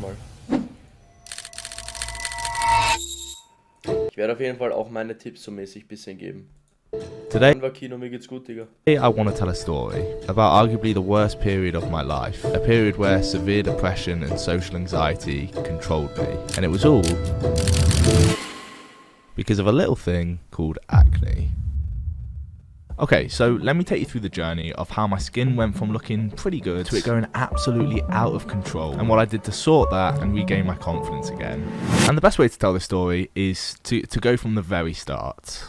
mal. Ich werde auf jeden Fall auch meine Tipps so mäßig ein bisschen geben. Today, Kino, mir geht's gut, Digga. I want to tell a story about arguably the worst period of my life. A period where severe depression and social anxiety controlled me. And it was all because of a little thing called acne. Okay, so let me take you through the journey of how my skin went from looking pretty good to it going absolutely out of control, and what I did to sort that and regain my confidence again. And the best way to tell this story is to go from the very start.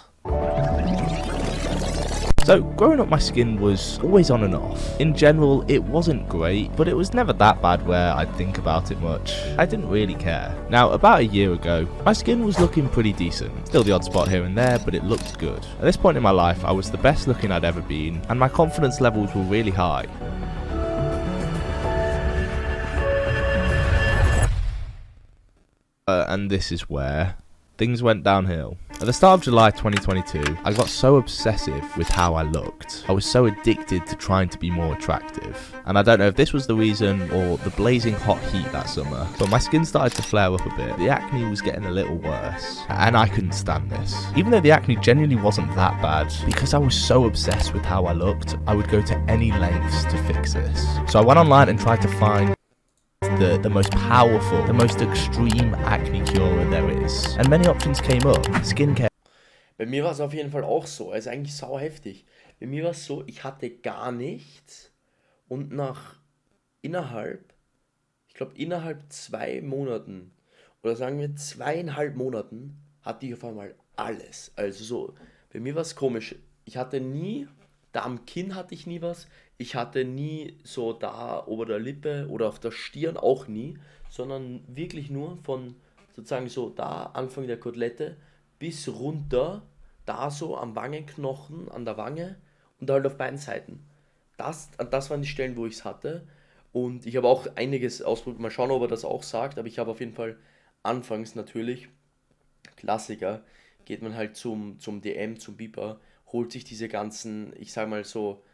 So, growing up, my skin was always on and off. In general, it wasn't great, but it was never that bad where I'd think about it much. I didn't really care. Now, about a year ago, my skin was looking pretty decent. Still the odd spot here and there, but it looked good. At this point in my life, I was the best looking I'd ever been, and my confidence levels were really high. And this is where things went downhill. At the start of July 2022, I got so obsessive with how I looked. I was so addicted to trying to be more attractive. And I don't know if this was the reason or the blazing hot heat that summer, but my skin started to flare up a bit. The acne was getting a little worse, and I couldn't stand this. Even though the acne genuinely wasn't that bad, because I was so obsessed with how I looked, I would go to any lengths to fix this. So I went online and tried to find the most powerful, the most extreme acne cure there is. And many options came up. Skincare. Bei mir war es auf jeden Fall auch so. Also eigentlich sau heftig. Bei mir war es so, ich hatte gar nichts und innerhalb 2 Monaten oder sagen wir 2,5 Monaten hatte ich auf einmal alles. Also so, bei mir war es komisch. Ich hatte nie, da am Kinn hatte ich nie was. Ich hatte nie so da ober der Lippe oder auf der Stirn auch nie, sondern wirklich nur von sozusagen so da Anfang der Kotelette bis runter, da so am Wangenknochen, an der Wange und halt auf beiden Seiten. Das waren die Stellen, wo ich es hatte, und ich habe auch einiges ausprobiert. Mal schauen, ob er das auch sagt, aber ich habe auf jeden Fall anfangs natürlich, Klassiker, geht man halt zum DM, zum Biber, holt sich diese ganzen, ich sag mal so,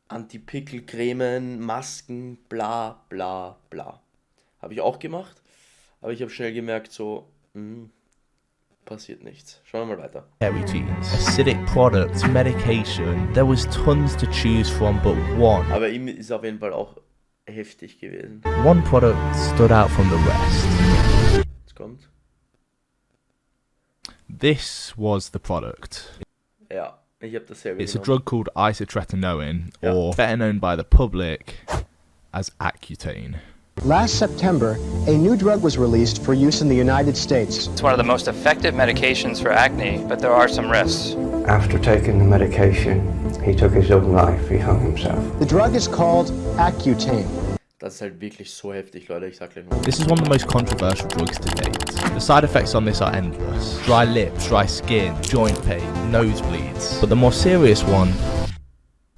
Anti-Pickel-Cremen, Masken, bla bla bla. Habe ich auch gemacht, aber ich habe schnell gemerkt, so, passiert nichts. Schauen wir mal weiter. Routines, acidic products, medication. There was tons to choose from, but one. Aber ihm ist auf jeden Fall auch heftig gewesen. One product stood out from the rest. Jetzt kommt. This was the product. Ja. Ich habe das selber It's a genommen. drug called isotretinoin, or better known by the public as Accutane. Last September, a new drug was released for use in the United States. It's one of the most effective medications for acne, but there are some risks. After taking the medication, he took his own life. He hung himself. The drug is called Accutane. Das ist halt wirklich so heftig, Leute. Ich sag gleich mal. This is one of the most controversial drugs to date. The side effects on this are endless. Dry lips, dry skin, joint pain, nosebleeds. But the more serious one,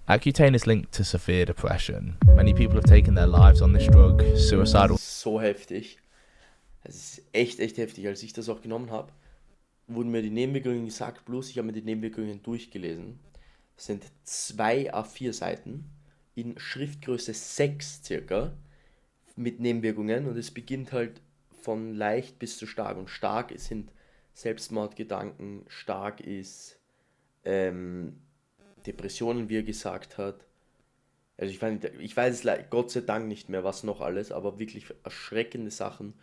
Accutane is linked to severe depression. Many people have taken their lives on this drug. Suicidal. So heftig. Es ist echt heftig. Als ich das auch genommen habe, wurden mir die Nebenwirkungen gesagt, plus ich habe mir die Nebenwirkungen durchgelesen. Das sind 2 A4 Seiten in Schriftgröße 6 circa mit Nebenwirkungen, und es beginnt halt von leicht bis zu stark. Und stark sind Selbstmordgedanken, stark ist Depressionen, wie er gesagt hat. Also ich weiß es Gott sei Dank nicht mehr, was noch alles, aber wirklich erschreckende Sachen,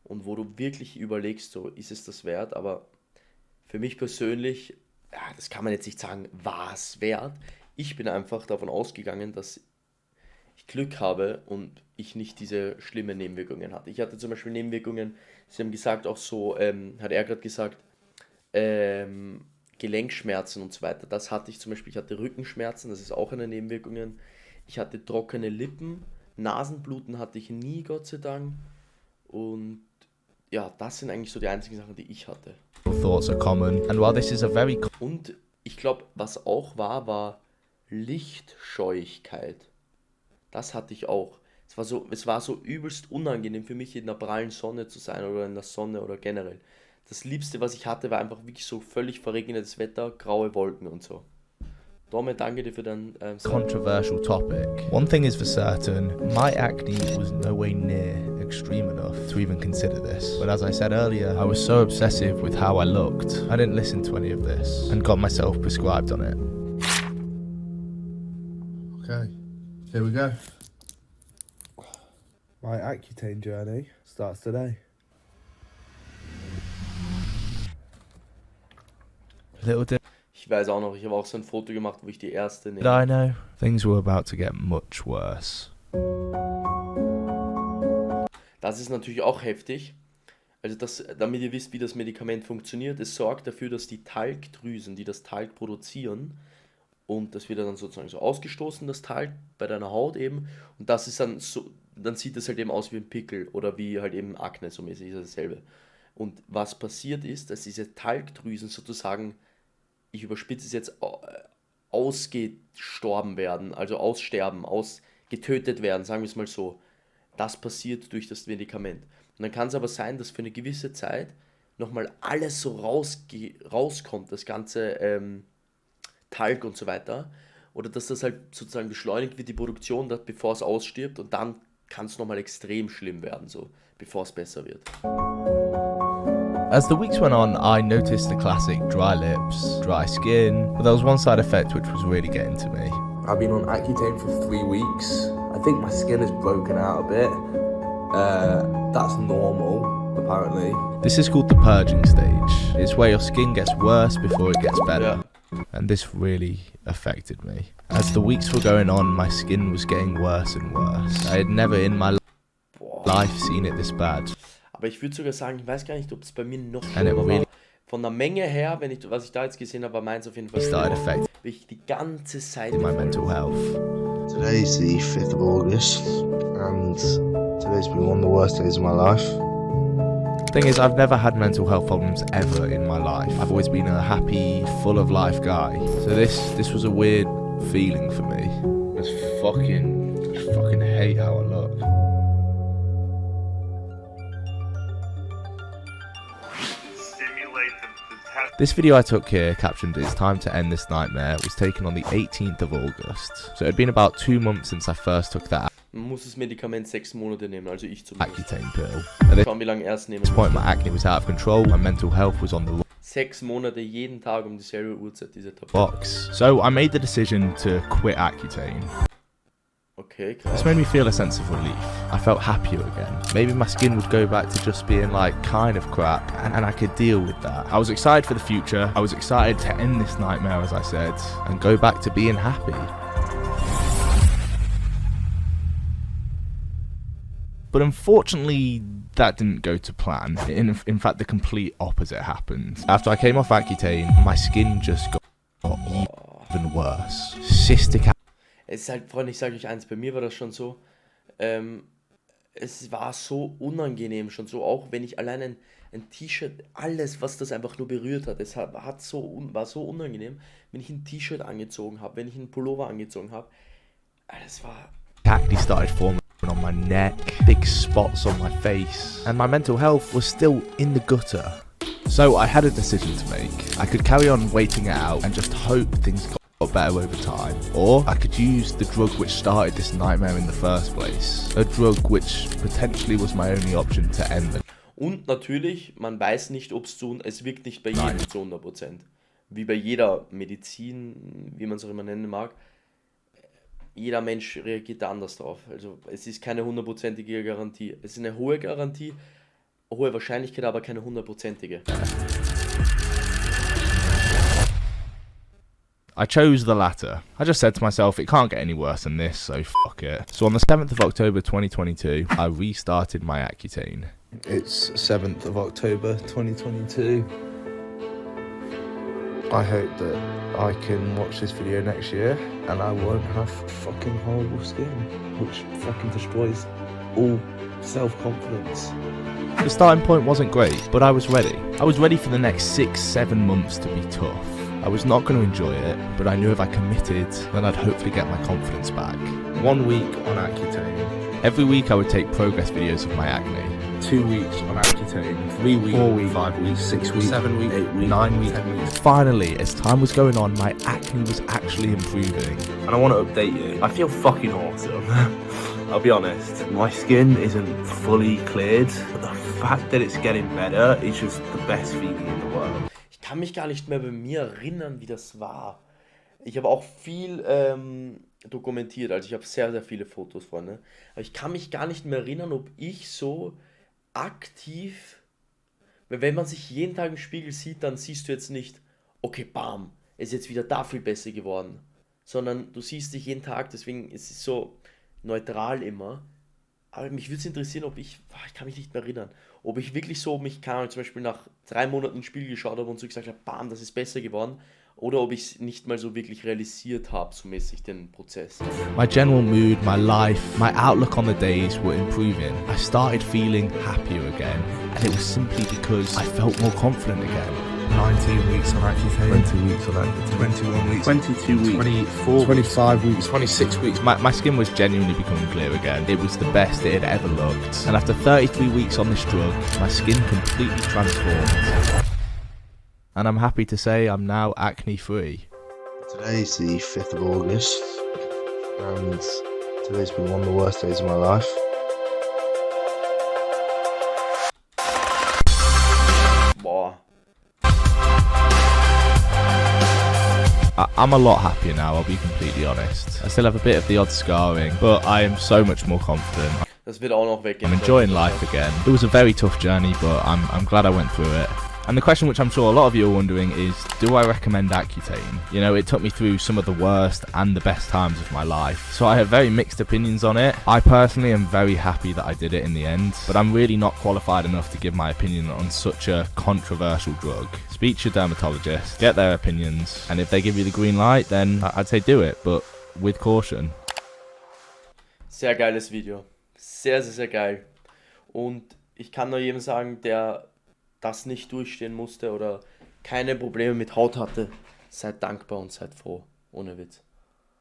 und wo du wirklich überlegst, so ist es das wert. Aber für mich persönlich, ja, das kann man jetzt nicht sagen, war es wert. Ich bin einfach davon ausgegangen, dass ich Glück habe und ich nicht diese schlimmen Nebenwirkungen hatte. Ich hatte zum Beispiel Nebenwirkungen, sie haben gesagt, auch so, hat er gerade gesagt, Gelenkschmerzen und so weiter. Das hatte ich zum Beispiel, ich hatte Rückenschmerzen, das ist auch eine Nebenwirkung. Ich hatte trockene Lippen, Nasenbluten hatte ich nie, Gott sei Dank. Und ja, das sind eigentlich so die einzigen Sachen, die ich hatte. Thoughts are common, and while this is a very Und ich glaube, was auch war Lichtscheuigkeit. Das hatte ich auch. Es war so übelst unangenehm für mich, in der prallen Sonne zu sein oder in der Sonne oder generell. Das Liebste, was ich hatte, war einfach wirklich so völlig verregnetes Wetter, graue Wolken und so. Dome, danke dir für dein controversial topic. One thing is for certain, my acne was nowhere near extreme enough to even consider this. But as I said earlier, I was so obsessive with how I looked, I didn't listen to any of this and got myself prescribed on it. Okay, here we go. My Accutane journey starts today. Little did Ich weiß auch noch, ich habe auch so ein Foto gemacht, wo ich die erste nehme. I know, things were about to get much worse. Das ist natürlich auch heftig. Also damit ihr wisst, wie das Medikament funktioniert, es sorgt dafür, dass die Talgdrüsen, die das Talg produzieren, und das wird dann sozusagen so ausgestoßen, das Talg bei deiner Haut eben, und das ist dann so, dann sieht es halt eben aus wie ein Pickel oder wie halt eben Akne, so mäßig ist das dasselbe. Und was passiert ist, dass diese Talgdrüsen sozusagen, ich überspitze es jetzt, ausgestorben werden, also aussterben, getötet werden, sagen wir es mal so. Das passiert durch das Medikament. Und dann kann es aber sein, dass für eine gewisse Zeit nochmal alles so rauskommt, das ganze Talg und so weiter. Oder dass das halt sozusagen beschleunigt wird, die Produktion, bevor es ausstirbt. Und dann kann es nochmal extrem schlimm werden, so bevor es besser wird. As the weeks went on, I noticed the classic dry lips, dry skin, but there was one side effect which was really getting to me. I've been on Accutane for 3 weeks. I think my skin has broken out a bit. That's normal, apparently. This is called the purging stage. It's where your skin gets worse before it gets better. Yeah. And this really affected me. As the weeks were going on, my skin was getting worse and worse. I had never in my life seen it this bad. Aber ich würde sogar sagen, ich weiß gar nicht, ob es bei mir noch And it schlimmer really war. Von der Menge her, was ich da jetzt gesehen habe, war meins auf jeden Fall started affecting ich die ganze Zeit my mental health. Today's the 5th of August, and today's been one of the worst days of my life. Thing is, I've never had mental health problems ever in my life. I've always been a happy, full of life guy. So this was a weird feeling for me. I just fucking hate how I look. This video I took here, captioned "It's time to end this nightmare," was taken on the 18th of August. So it had been about 2 months since I first took that Man muss das Medikament 6 Monate nehmen, also ich zumindest. Accutane pill. At Schauen, wie lange er es nehmen this muss. point my acne was out of control, my mental health was on the 6 Monate, jeden Tag um dieselbe Uhrzeit, diese Tabletten. box. So I made the decision to quit Accutane. Okay, This krass. made me feel a sense of relief. I felt happier again. Maybe my skin would go back to just being like kind of crap, and I could deal with that. I was excited for the future. I was excited to end this nightmare, as I said, and go back to being happy. But unfortunately, that didn't go to plan. In fact, the complete opposite happened. After I came off Accutane, my skin just got even worse. Cystic. Es ist halt, Freunde, ich sage euch eins, bei mir war das schon so, es war so unangenehm schon so, auch wenn ich allein ein T-Shirt, alles, was das einfach nur berührt hat, war so unangenehm, wenn ich ein T-Shirt angezogen habe, wenn ich einen Pullover angezogen habe, das war... Acne started forming on my neck, big spots on my face, and my mental health was still in the gutter. So I had a decision to make. I could carry on waiting it out and just hope things got better over time, or I could use the drug which started this nightmare in the first place, a drug which potentially was my only option to end it. Und natürlich, man weiß nicht, ob es wirkt nicht bei jedem zu 100%. Wie bei jeder Medizin, wie man es auch immer nennen mag. Jeder Mensch reagiert da anders drauf. Also es ist keine 100%ige Garantie. Es ist eine hohe Garantie, hohe Wahrscheinlichkeit, aber keine 100%ige. I chose the latter. I just said to myself, it can't get any worse than this, so fuck it. So on the 7th of October 2022, I restarted my Accutane. It's 7th of October 2022. I hope that I can watch this video next year and I won't have fucking horrible skin, which fucking destroys all self-confidence. The starting point wasn't great, but I was ready. I was ready for the next 6-7 months to be tough. I was not going to enjoy it, but I knew if I committed, then I'd hopefully get my confidence back. 1 week on Accutane. Every week I would take progress videos of my acne. 2 weeks on Accutane. 3 weeks, 4 weeks, 5 weeks, 6 weeks, 7 weeks, 8 weeks, 9 weeks, 10 weeks. Finally, as time was going on, my acne was actually improving. And I want to update you. I feel fucking awesome. I'll be honest, my skin isn't fully cleared, but the fact that it's getting better is just the best feeling in the world. Ich kann mich gar nicht mehr bei mir erinnern, wie das war. Ich habe auch viel dokumentiert, also ich habe sehr, sehr viele Fotos, Freunde. Aber ich kann mich gar nicht mehr erinnern, ob ich so aktiv, weil wenn man sich jeden Tag im Spiegel sieht, dann siehst du jetzt nicht, okay, bam, ist jetzt wieder da viel besser geworden. Sondern du siehst dich jeden Tag, deswegen ist es so neutral immer. Aber mich würde es interessieren, ob ich kann mich nicht mehr erinnern, ob ich wirklich so mich zum Beispiel nach 3 Monaten ins Spiel geschaut habe und so gesagt habe, bam, das ist besser geworden. Oder ob ich es nicht mal so wirklich realisiert habe, so mäßig den Prozess. My general mood, my life, my outlook on the days were improving. I started feeling happier again, and it was simply because I felt more confident again. 19 weeks on Accutane, 20 weeks on Accutane, 21 weeks, 22 weeks, 24, 25 weeks, 26 weeks. My skin was genuinely becoming clear again. It was the best it had ever looked. And after 33 weeks on this drug, my skin completely transformed. And I'm happy to say I'm now acne free. Today's the 5th of August, and today's been one of the worst days of my life. Boah. I'm a lot happier now, I'll be completely honest. I still have a bit of the odd scarring, but I am so much more confident. Das wird auch noch weggehen. I'm enjoying life again. It was a very tough journey, but I'm glad I went through it. And the question which I'm sure a lot of you are wondering is, do I recommend Accutane? You know, it took me through some of the worst and the best times of my life, so I have very mixed opinions on it. I personally am very happy that I did it in the end, but I'm really not qualified enough to give my opinion on such a controversial drug. Speak to your dermatologist, get their opinions, and if they give you the green light, then I'd say do it, but with caution. Sehr geiles Video. Sehr, sehr, sehr geil. Und ich kann nur jedem sagen, der das nicht durchstehen musste oder keine Probleme mit Haut hatte, seid dankbar und seid froh. Ohne Witz.